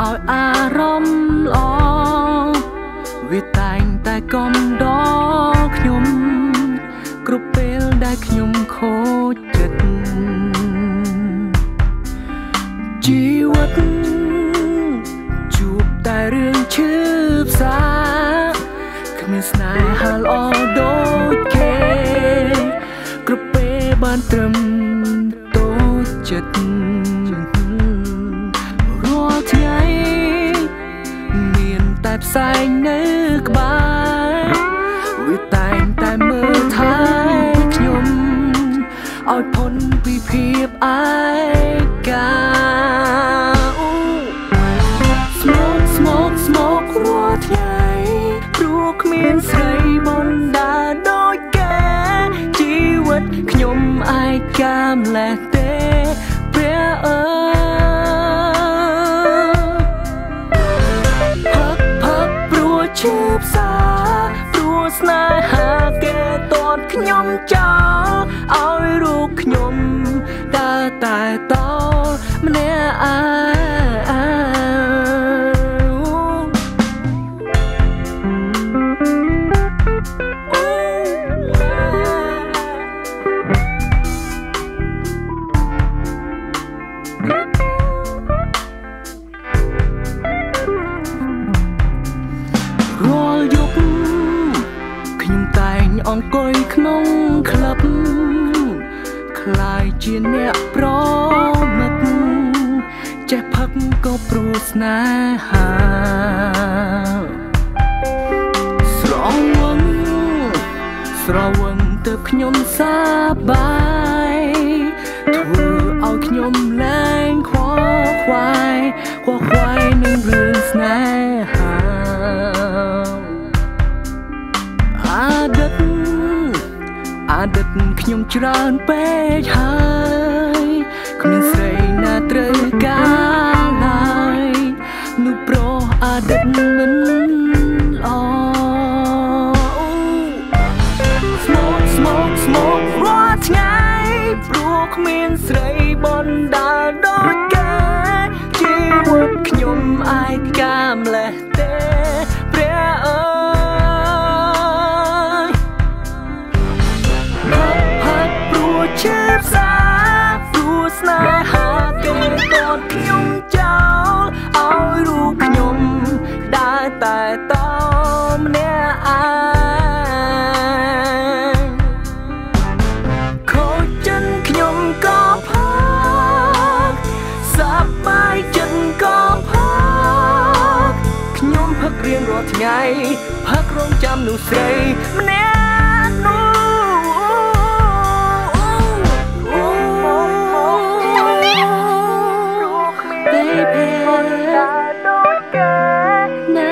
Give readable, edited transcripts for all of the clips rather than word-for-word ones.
ឲ្យអារម្មណ៍ល្អវាតែងតែកំដរខ្ញុំគ្រប់ពេលដែលខ្ញុំខូចចិត្តជីវិតជួបតែរឿងឈឺផ្សាគ្មានស្នេហាល្អដូចគេគ្រប់ពេលបានត្រឹមតូចចិត្តរាល់ថ្ងៃមានតែផ្សែងនៅក្បែរវាតែងតែមើលថែខ្ញុំឲ្យพ้นពីភាពឯកាស្មោករាល់ថ្ងៃព្រោះគ្មានស្រីបណ្ដាដូចគេជីវិតខ្ញុំឯកាម្លេះទេព្រះអើយផឹកព្រោះឈឺផ្សាព្រោះស្នេហាគេតតខ្ញុំចោលឲ្យរូបខ្ញុំដើរតែតម្នាក់ឯងរាល់យប់ខ្ញុំតែងអង្គុយក្នុងក្លឹបคล้ายជាអ្នកប្រមិតចេះផឹកក៏ព្រោះស្នេហាស្រវឹងទើបខ្ញុំសប្បាយធ្វើឲ្យខ្ញុំលែងខ្វល់ខ្វាយនឹងរឿងស្នេហាអតីតខ្ញុំច្រើនពេកហើយគ្មានស្រីណាត្រូវការឡើយនោះព្រោះអតីតមិនល្អស្មោករាល់ថ្ងៃព្រោះគ្មានស្រីបណ្ដាដូចគេជីវិតខ្ញុំឯកាម្លេះទេព្រះអើយផឹកព្រោះឈឺផ្សាព្រោះស្នេហាគេតតខ្ញុំចោលឲ្យរូបខ្ញុំដើរតែតម្នាក់ឯងរៀងរាល់ថ្ងៃផឹករងចាំនោះស្រីម្នាក់នោះBaby ដូចគេណា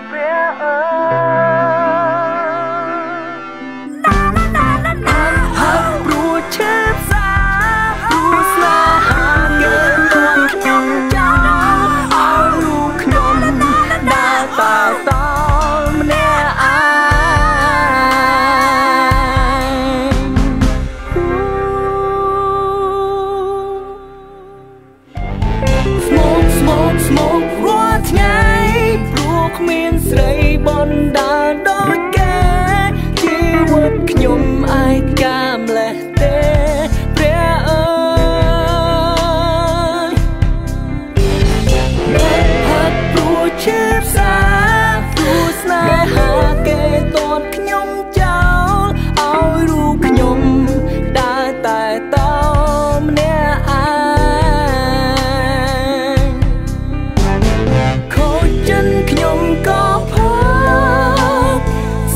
ព្រះអើយព្រោះឈឺផ្សាព្រោះស្នេហាគេខ្លួនខ្ញុំចោលតម្នាក់ឯងស្មោករាល់ថ្ងៃព្រោះគ្មានស្រីបណ្ដាដូចគេជីវិតខ្ញុំឯកាម្លេះទេព្រះអើយផឹកព្រោះឈឺផ្សាស្នេហាគេតតខ្ញុំចោលឲ្យរូបខ្ញុំដើរតែតម្នាក់ឯងខូចចិត្តខ្ញុំក៏ផឹក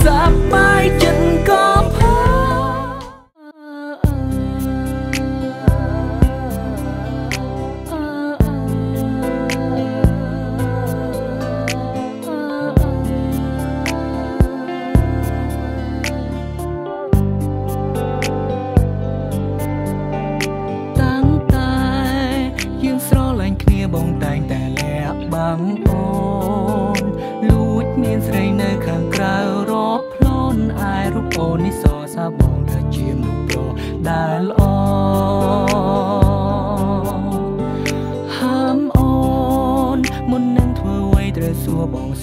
សប្បាយចិត្តក៏ផឹបងតែងតែលាក់បាំងអូនលួចមានស្រីនៅខាងក្រៅរាប់ផ្លូនឯរូបអូននេះសរសើរបងថាជាមនុស្សប្រុសដែលល្អ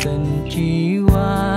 សិនជីវ៉ា